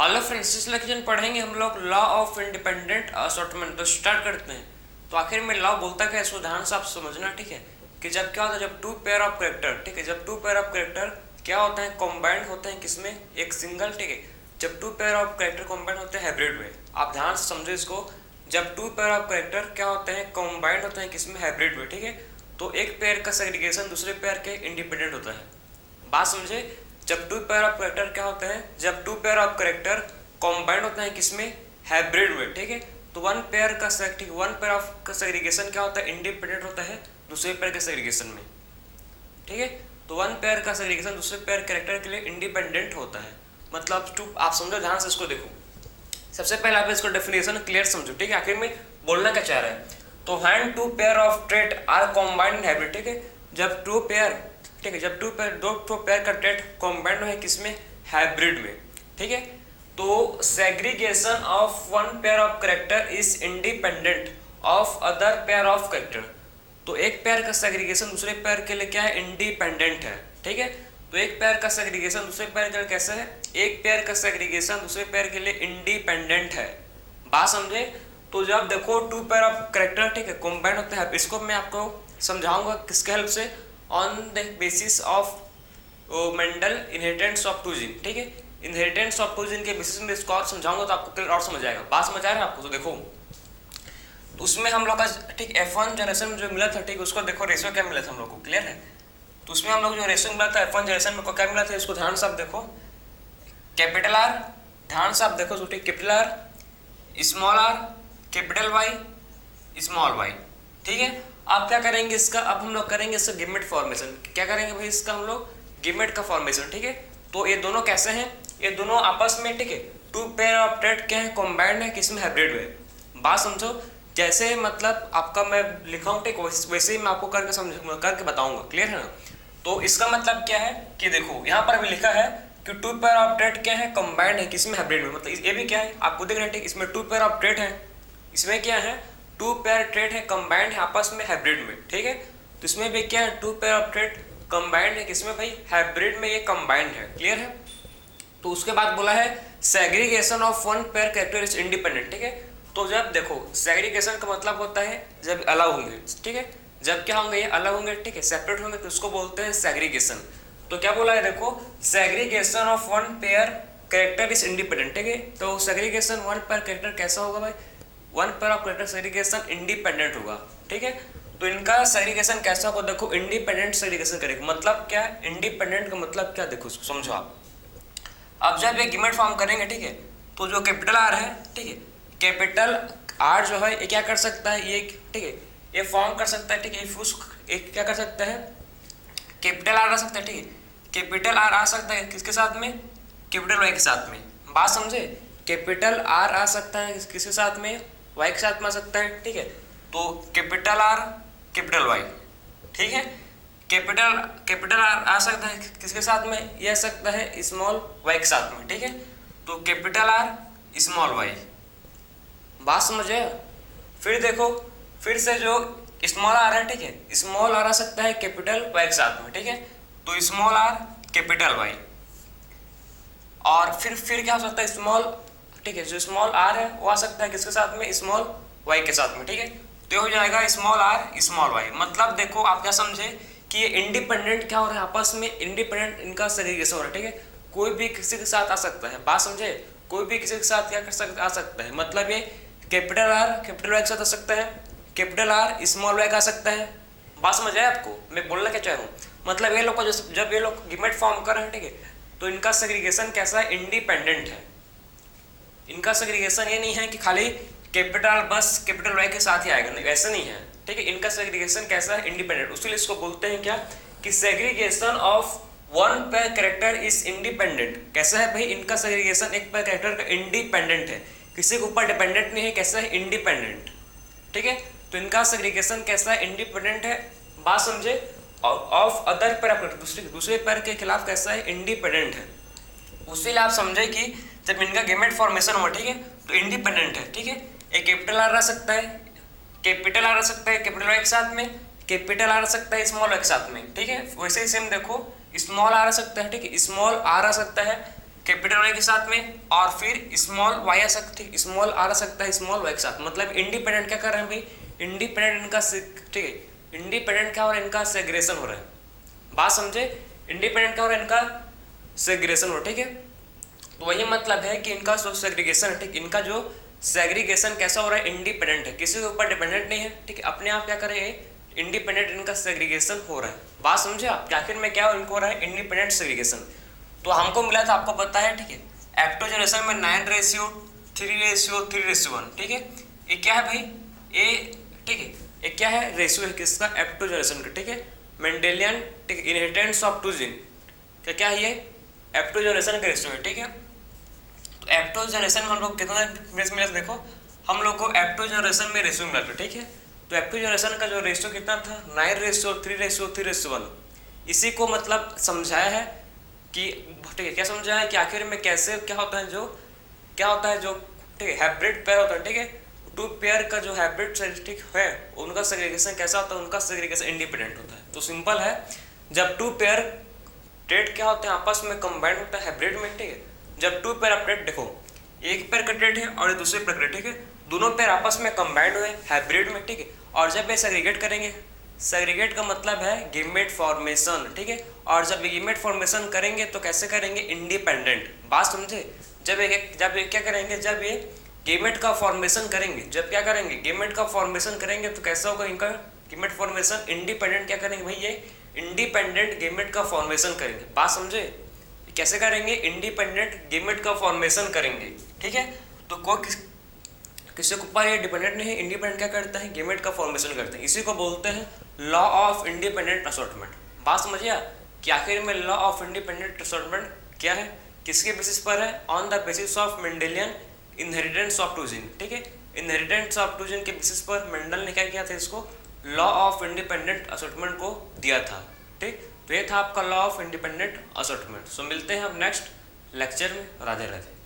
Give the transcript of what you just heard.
Hello friends, इस lecture में पढ़ेंगे हम लोग लॉ ऑफ इंडिपेंडेंट असॉर्टमेंट। तो स्टार्ट करते हैं। तो आखिर में लॉ बोलता क्या है, इसको ध्यान से आप समझना, ठीक है। कि जब क्या होता है, जब टू पेयर ऑफ कैरेक्टर, ठीक है, जब टू पेयर ऑफ कैरेक्टर क्या होता है, कॉम्बाइंड होते हैं किसमें, एक सिंगल, ठीक है। जब two pair of character combined होते हैं हाइब्रिड में, आप ध्यान से समझो इसको। जब टू पेयर ऑफ कैरेक्टर क्या होते हैं, कॉम्बाइंड होते हैं किसमें, हाइब्रिड में, ठीक है। तो एक पेयर का सेग्रीगेशन दूसरे पेयर के इंडिपेंडेंट होता है। बात समझे। जब टू पेयर ऑफ कैरेक्टर क्या होते हैं, जब two pair of character combined होता है किसमें, हाइब्रिड में, ठीक है। तो वन पेयर का वन पेयर ऑफ का सेग्रीगेशन क्या होता है, इंडिपेंडेंट होता है दूसरे पेयर के सेग्रीगेशन में, ठीक है। तो वन पेयर का सेग्रीगेशन दूसरे पेयर कैरेक्टर के लिए इंडिपेंडेंट होता है। मतलब टू, आप समझो ध्यान से इसको देखो। सबसे पहले आप इसको डेफिनेशन क्लियर समझो, ठीक है। आखिर में बोलना क्या चाह रहा है। तो when two pair of trait are combined in hybrid, ठीक है। जब टू पेयर, ठीक है, जब टू पेयर, दो पेयर का ट्रेट कॉम्बाइंड है किसमें, हाइब्रिड में, ठीक है। तो segregation of one pair of character is independent of other pair of character. तो एक पेयर का सेग्रीगेशन दूसरे पेयर के लिए क्या है, इंडिपेंडेंट है, ठीक है। तो एक पेयर का सेग्रीगेशन दूसरे पेयर के लिए कैसा है, एक पेयर का सेग्रीगेशन दूसरे पेयर के लिए इंडिपेंडेंट है। बात समझे। तो जब देखो टू पेयर ऑफ कैरेक्टर, ठीक है, कॉम्बाइंड होते हैं, इसको मैं आपको समझाऊंगा किसके हेल्प से, on the basis of Mendel inheritance of two gene, ठीक है। इनहेरिटेंस ऑफ टू जीन के बेसिस में इसको और समझाऊंगा तो आपको क्लियर और समझ आएगा। बात समझ आ रहा है आपको। तो देखो, तो उसमें हम लोग का, ठीक, F1 जनरेशन में जो मिला था, ठीक, उसको देखो रेशियो क्या मिला था हम लोग को, क्लियर है। तो उसमें हम लोग जो रेशियो मिला था F1 जनरेशन में क्या मिला था, इसको ध्यान से आप देखो। कैपिटल आर, ध्यान से आप देखो, ठीक, capital R, small R, capital Y, small Y, ठीक है। आप क्या करेंगे इसका, अब हम लोग करेंगे इसका गिमेट फॉर्मेशन। क्या करेंगे भाई, इसका हम लोग गिमेट का फॉर्मेशन, ठीक है। तो ये दोनों कैसे हैं, ये दोनों आपस में, ठीक है, टू पेयर ऑफ ट्रेट क्या है, कॉम्बाइंड है किसमें, हाइब्रिड में। बात समझो। जैसे मतलब आपका मैं लिखा हूँ, ठीक, वैसे ही मैं आपको करके बताऊंगा, क्लियर है ना। तो इसका मतलब क्या है कि देखो यहाँ पर भी लिखा है कि टू पेयर ऑफ ट्रेट क्या है, कॉम्बाइंड है किसमें, हाइब्रिड में। मतलब ये भी क्या है, आपको देख रहे हैं, ठीक, इसमें टू पेयर ऑफ ट्रेट है, इसमें क्या है, टू पेयर ट्रेट है, कंबाइंड है आपस में हाइब्रिड में, ठीक है। तो इसमें भी क्या है, two pair of trait combined है किसमें भाई, हाइब्रिड में, ये कंबाइंड है, क्लियर है। तो उसके बाद बोला है segregation of one pair character is independent, ठीक है। तो जब देखो सेग्रीगेशन का मतलब होता है जब अलग होंगे, ठीक है, जब क्या होंगे, ये अलग होंगे, ठीक है, सेपरेट होंगे, तो उसको बोलते हैं सेग्रीगेशन। तो क्या बोला है, देखो segregation of one pair character is independent, ठीक है। तो सेग्रीगेशन वन पेयर कैरेक्टर कैसा होगा भाई, one pair of character segregation independent होगा, ठीक है। तो इनका सेग्रीगेशन कैसा होगा, देखो इंडिपेंडेंट सेग्रीगेशन करेगा। मतलब क्या है इंडिपेंडेंट का मतलब क्या, देखो समझो आप। अब जब ये गिमेट फॉर्म करेंगे, ठीक है, तो जो कैपिटल आर है, ठीक है, कैपिटल आर जो है ये क्या कर सकता है, ये, ठीक है, ये फॉर्म कर सकता है, ठीक है, एक क्या कर सकता है, कैपिटल आर आ सकता है, ठीक है, कैपिटल आर आ सकता है किसके साथ में, कैपिटल वाई के साथ में। बात समझे। कैपिटल आर आ सकता है किसके साथ में, वाई के साथ में आ सकता है, ठीक है। तो कैपिटल आर, कैपिटल वाई, ठीक है। कैपिटल आर आ सकता है किसके साथ में, ये आ सकता है स्मॉल वाई के साथ में, ठीक है। तो कैपिटल आर, स्मॉल वाई। बात समझे। फिर देखो, फिर से जो स्मॉल आर है, ठीक है, स्मॉल आर आ सकता है कैपिटल वाई के साथ में, ठीक है। तो स्मॉल आर, कैपिटल वाई। और फिर क्या हो सकता है, स्मॉल, ठीक है, जो स्मॉल आर है वो आ सकता है किसके साथ में, स्मॉल वाई के साथ में, ठीक है। तो हो जाएगा स्मॉल आर, स्मॉल वाई। मतलब देखो आप क्या समझे कि ये इंडिपेंडेंट क्या हो रहा है, आपस में इंडिपेंडेंट इनका सेग्रीगेशन हो रहा है, ठीक है। कोई भी किसी के साथ आ सकता है। बात समझे। कोई भी किसी के साथ क्या आ सकता है। मतलब ये कैपिटल आर कैपिटल वाई के साथ आ सकता है, कैपिटल आर स्मॉल वाई का आ सकता है। बात समझ आए आपको मैं बोलना क्या चाह रहा हूँ। मतलब ये लोग को जब ये लोग गिमेट फॉर्म कर रहे हैं, ठीक है, तो इनका सेग्रीगेशन कैसा है, इंडिपेंडेंट है। इनका सेग्रीगेशन ये नहीं है कि खाली कैपिटल बस कैपिटल वाई के साथ ही आएगा, नहीं ऐसा नहीं है, ठीक है। इनका सेग्रीगेशन कैसा है, इंडिपेंडेंट। उसीलिए इसको बोलते हैं क्या कि segregation of one pair character is independent. कैसा है भाई, इनका सेग्रीगेशन एक पेयर कैरेक्टर का इंडिपेंडेंट है, किसी के ऊपर डिपेंडेंट नहीं है। कैसा है, इंडिपेंडेंट, ठीक है। तो इनका सेग्रीगेशन कैसा है, इंडिपेंडेंट है। बात समझे। ऑफ अदर पेयर, दूसरे पेयर के खिलाफ कैसा है, इंडिपेंडेंट है। उसीलिए आप समझे कि जब इनका गेमेट फॉर्मेशन हुआ, ठीक है, तो इंडिपेंडेंट है, ठीक है। एक कैपिटल आर आ सकता है, कैपिटल आर आ सकता है कैपिटल वाई के साथ में, कैपिटल आर आ सकता है स्मॉल वाई के साथ में, ठीक है। वैसे ही सेम देखो स्मॉल आर आ सकता है, ठीक है, स्मॉल आर आ सकता है कैपिटल वाई के साथ में, और फिर स्मॉल वाई आ सकती है, स्मॉल आर आ सकता है स्मॉल वाई के साथ। मतलब इंडिपेंडेंट क्या कर रहे हैं भाई, इंडिपेंडेंट इनका, ठीक है, इंडिपेंडेंट क्या हो रहा है, इनका सेग्रेगेशन हो रहा है। बात समझे, इंडिपेंडेंट क्या हो रहा है, इनका सेग्रेगेशन हो रहा है, ठीक है। तो वही मतलब है कि इनका जो सेग्रीगेशन है, ठीक, इनका जो सेग्रीगेशन कैसा हो रहा है, इंडिपेंडेंट है, किसी के ऊपर डिपेंडेंट नहीं है, ठीक है, अपने आप क्या करें, इंडिपेंडेंट इनका सेग्रीगेशन हो रहा है। बात समझे आप, आखिर में क्या इनको हो रहा है, इंडिपेंडेंट सेग्रीगेशन। तो हमको मिला था, आपको पता है, ठीक है, एप्टोजनेशन में 9:3:1, ठीक है। ये क्या है भाई, ये, ठीक है, ये क्या है, रेशियो है किसका, एप्टोजनेशन का, ठीक है, मेंडेलियन, ठीक है, इनहेरिटेंस ऑफ टू जीन का क्या है, ये एप्टोजनेशन का रेशियो है, ठीक है। तो एप्टोजनेशन में हम लोग कितना मिला, देखो हम लोग को एप्टोजनेशन में रेशियो मिला था, ठीक है। तो एप्टोजनेशन का जो रेशियो कितना था, 9:3:1। इसी को मतलब समझाया है कि, ठीक है, क्या समझाया है कि आखिर में कैसे क्या होता है, जो ठीक है, हाइब्रिड पेयर होता है, ठीक है, टू पेयर का जो हाइब्रिड ठीक है, उनका सेग्रीगेशन कैसा होता है, उनका सेग्रीगेशन इंडिपेंडेंट होता है। तो सिंपल है, जब टू पेयर ट्रेड क्या होते हैं, आपस में कंबाइंड होता है हाइब्रिड में, ठीक है। जब टू पेयर ऑफ ट्रेड, देखो एक पेयर का ट्रेड है और दूसरे पेयर का, ठीक है, दोनों पेयर आपस में कंबाइंड हुए हाइब्रिड में, ठीक है। और जब ये सेग्रीगेट करेंगे, सेग्रीगेट का मतलब है गेमेट फॉर्मेशन, ठीक है। और जब गेमेट फॉर्मेशन करेंगे तो कैसे करेंगे, इंडिपेंडेंट। बात समझे, जब ये क्या करेंगे, जब ये गेमेट का फॉर्मेशन करेंगे, जब क्या करेंगे, गेमेट का फॉर्मेशन करेंगे, तो कैसा होगा इनका गेमेट फॉर्मेशन, इंडिपेंडेंट क्या करेंगे भाई, ये इंडिपेंडेंट गेमेट का फॉर्मेशन करेंगे। बात समझे, कैसे करेंगे, इंडिपेंडेंट गेमेट का फॉर्मेशन करेंगे, ठीक है। तो कोई किसी के ऊपर ये डिपेंडेंट नहीं है, इंडिपेंडेंट क्या करता है, गेमेट का फॉर्मेशन करते हैं। इसी को बोलते हैं लॉ ऑफ इंडिपेंडेंट असॉर्टमेंट। बात समझिए कि आखिर में लॉ ऑफ इंडिपेंडेंट असॉर्टमेंट क्या है, किसके बेसिस पर है, on the basis of Mendelian inheritance of two gene, ठीक है। इनहेरिटेंस ऑफ टू जीन के बेसिस पर मेंडल ने क्या किया था, इसको लॉ ऑफ इंडिपेंडेंट असॉर्टमेंट को दिया था, ठीक। तो ये था आपका लॉ ऑफ इंडिपेंडेंट असॉर्टमेंट। सो मिलते हैं अब नेक्स्ट लेक्चर में। राधे राधे।